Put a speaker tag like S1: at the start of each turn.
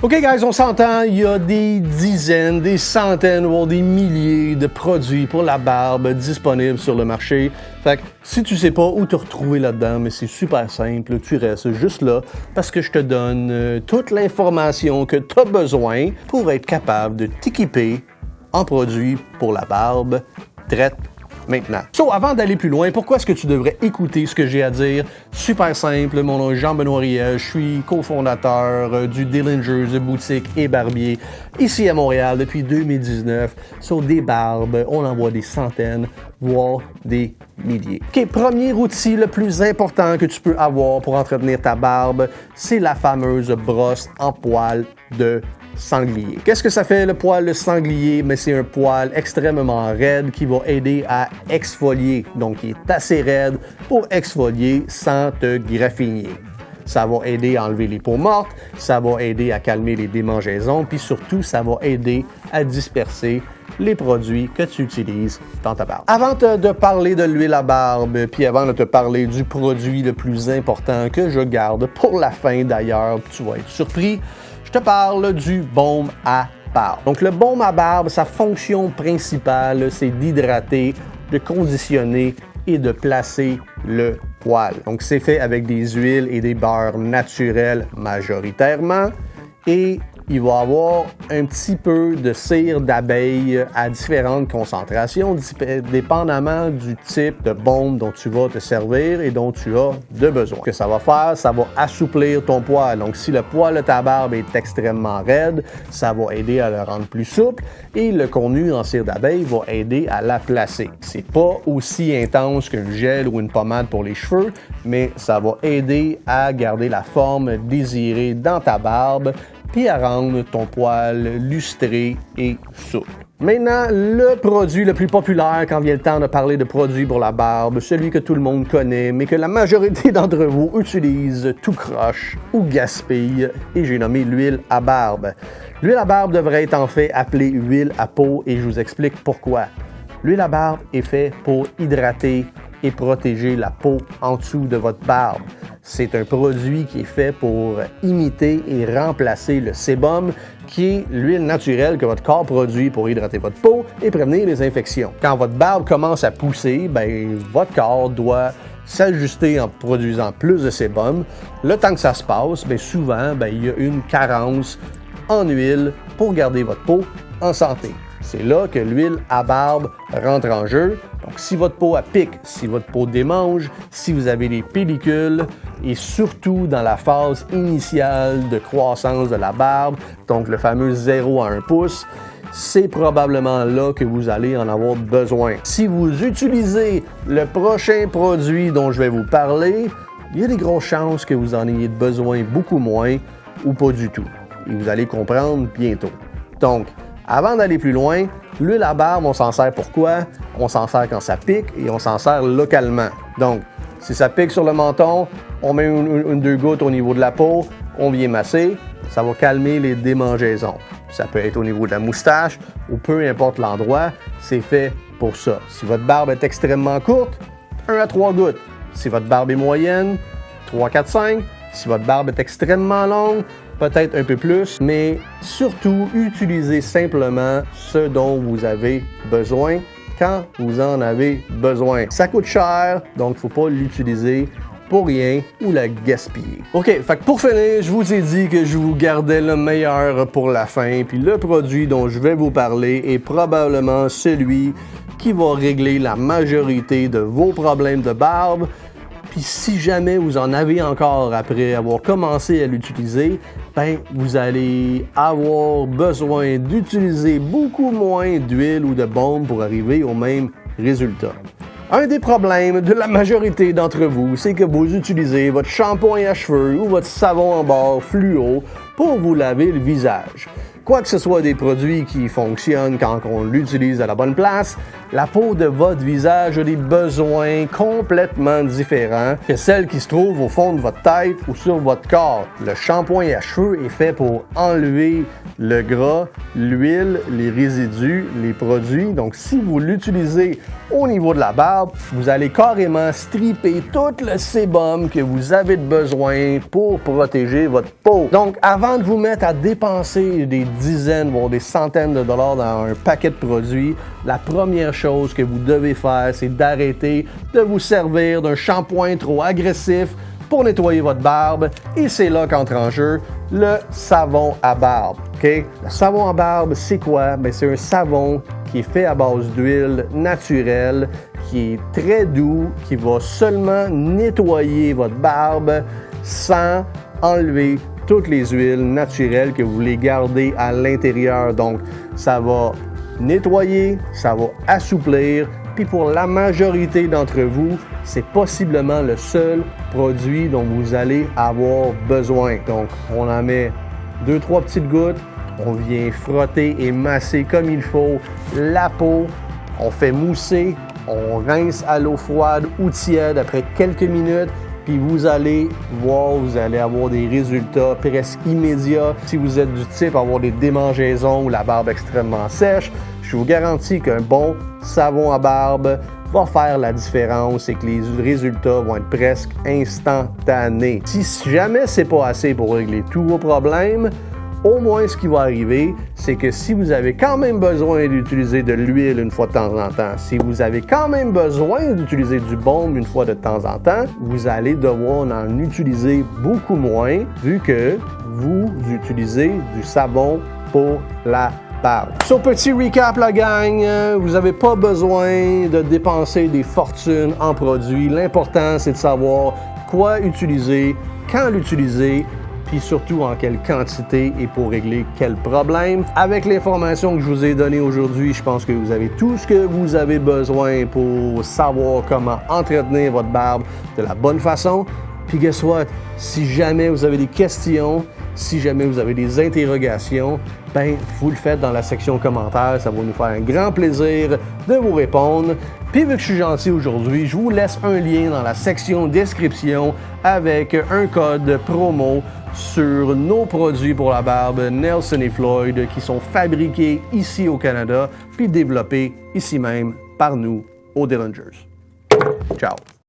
S1: OK, guys, on s'entend, il y a des dizaines, des centaines, voire des milliers de produits pour la barbe disponibles sur le marché. Fait que si tu sais pas où te retrouver là-dedans, mais c'est super simple, tu restes juste là parce que je te donne toute l'information que tu as besoin pour être capable de t'équiper en produits pour la barbe traite maintenant. So, avant d'aller plus loin, pourquoi est-ce que tu devrais écouter ce que j'ai à dire? Super simple, mon nom est Jean-Benoît Riel, je suis cofondateur du Dillinger's boutique et barbier ici à Montréal depuis 2019. Sur des barbes, on en voit des centaines, voire des milliers. OK, premier outil le plus important que tu peux avoir pour entretenir ta barbe, c'est la fameuse brosse en poil de sanglier. Qu'est-ce que ça fait le poil de sanglier? Mais c'est un poil extrêmement raide qui va aider à exfolier. Donc, il est assez raide pour exfolier sans te graffiner. Ça va aider à enlever les peaux mortes, ça va aider à calmer les démangeaisons, puis surtout, ça va aider à disperser les produits que tu utilises dans ta barbe. Avant de parler de l'huile à barbe, puis avant de te parler du produit le plus important que je garde pour la fin d'ailleurs, tu vas être surpris, je te parle du baume à barbe. Donc le baume à barbe, sa fonction principale, c'est d'hydrater, de conditionner et de placer le poil. Donc c'est fait avec des huiles et des beurres naturels majoritairement et il va avoir un petit peu de cire d'abeille à différentes concentrations, dépendamment du type de baume dont tu vas te servir et dont tu as de besoin. Ce que ça va faire, ça va assouplir ton poil. Donc, si le poil de ta barbe est extrêmement raide, ça va aider à le rendre plus souple et le contenu en cire d'abeille va aider à la placer. C'est pas aussi intense qu'un gel ou une pommade pour les cheveux, mais ça va aider à garder la forme désirée dans ta barbe puis à rendre ton poil lustré et souple. Maintenant, le produit le plus populaire quand vient le temps de parler de produits pour la barbe, celui que tout le monde connaît, mais que la majorité d'entre vous utilise tout croche ou gaspille, et j'ai nommé l'huile à barbe. L'huile à barbe devrait être en fait appelée huile à peau, et je vous explique pourquoi. L'huile à barbe est faite pour hydrater et protéger la peau en dessous de votre barbe. C'est un produit qui est fait pour imiter et remplacer le sébum, qui est l'huile naturelle que votre corps produit pour hydrater votre peau et prévenir les infections. Quand votre barbe commence à pousser, votre corps doit s'ajuster en produisant plus de sébum. Le temps que ça se passe, souvent, il y a une carence en huile pour garder votre peau en santé. C'est là que l'huile à barbe rentre en jeu. Donc, si votre peau pique, si votre peau démange, si vous avez des pellicules et surtout dans la phase initiale de croissance de la barbe, donc le fameux 0 à 1 pouce, c'est probablement là que vous allez en avoir besoin. Si vous utilisez le prochain produit dont je vais vous parler, il y a des grosses chances que vous en ayez besoin beaucoup moins ou pas du tout. Et vous allez comprendre bientôt. Donc, avant d'aller plus loin, l'huile à barbe, on s'en sert pourquoi? On s'en sert quand ça pique et on s'en sert localement. Donc, si ça pique sur le menton, on met une 2 gouttes au niveau de la peau, on vient masser, ça va calmer les démangeaisons. Ça peut être au niveau de la moustache ou peu importe l'endroit, c'est fait pour ça. Si votre barbe est extrêmement courte, 1 à 3 gouttes. Si votre barbe est moyenne, 3, 4, 5. Si votre barbe est extrêmement longue, peut-être un peu plus, mais surtout, utilisez simplement ce dont vous avez besoin quand vous en avez besoin. Ça coûte cher, donc il ne faut pas l'utiliser pour rien ou la gaspiller. OK, fait que pour finir, je vous ai dit que je vous gardais le meilleur pour la fin, puis le produit dont je vais vous parler est probablement celui qui va régler la majorité de vos problèmes de barbe. Puis si jamais vous en avez encore après avoir commencé à l'utiliser, vous allez avoir besoin d'utiliser beaucoup moins d'huile ou de baume pour arriver au même résultat. Un des problèmes de la majorité d'entre vous, c'est que vous utilisez votre shampoing à cheveux ou votre savon en barre fluo pour vous laver le visage. Quoi que ce soit des produits qui fonctionnent quand on l'utilise à la bonne place, la peau de votre visage a des besoins complètement différents que celles qui se trouvent au fond de votre tête ou sur votre corps. Le shampoing à cheveux est fait pour enlever le gras l'huile, les résidus, les produits. Donc, si vous l'utilisez au niveau de la barbe, vous allez carrément stripper tout le sébum que vous avez besoin pour protéger votre peau. Donc, avant de vous mettre à dépenser des dizaines, voire des centaines de dollars dans un paquet de produits, la première chose que vous devez faire, c'est d'arrêter de vous servir d'un shampoing trop agressif pour nettoyer votre barbe. Et c'est là qu'entre en jeu le savon à barbe. Okay? Le savon à barbe, c'est quoi? Bien, c'est un savon qui est fait à base d'huile naturelle, qui est très doux, qui va seulement nettoyer votre barbe sans enlever toutes les huiles naturelles que vous voulez garder à l'intérieur. Donc, ça va nettoyer, ça va assouplir. Puis pour la majorité d'entre vous, c'est possiblement le seul produit dont vous allez avoir besoin. Donc, on en met 2-3 petites gouttes, on vient frotter et masser comme il faut la peau, on fait mousser, on rince à l'eau froide ou tiède après quelques minutes, puis vous allez voir, vous allez avoir des résultats presque immédiats. Si vous êtes du type à avoir des démangeaisons ou la barbe extrêmement sèche, je vous garantis qu'un bon savon à barbe va faire la différence et que les résultats vont être presque instantanés. Si jamais c'est pas assez pour régler tous vos problèmes, au moins ce qui va arriver, c'est que si vous avez quand même besoin d'utiliser de l'huile une fois de temps en temps, si vous avez quand même besoin d'utiliser du baume une fois de temps en temps, vous allez devoir en utiliser beaucoup moins vu que vous utilisez du savon pour la barbe. So, petit recap la gang, vous n'avez pas besoin de dépenser des fortunes en produits. L'important, c'est de savoir quoi utiliser, quand l'utiliser, puis surtout en quelle quantité et pour régler quel problème. Avec l'information que je vous ai donnée aujourd'hui, je pense que vous avez tout ce que vous avez besoin pour savoir comment entretenir votre barbe de la bonne façon. Puis guess what? Si jamais vous avez des questions, si jamais vous avez des interrogations, ben vous le faites dans la section commentaires. Ça va nous faire un grand plaisir de vous répondre. Puis vu que je suis gentil aujourd'hui, je vous laisse un lien dans la section description avec un code promo sur nos produits pour la barbe Nelson et Floyd qui sont fabriqués ici au Canada puis développés ici même par nous, aux Dillingers. Ciao!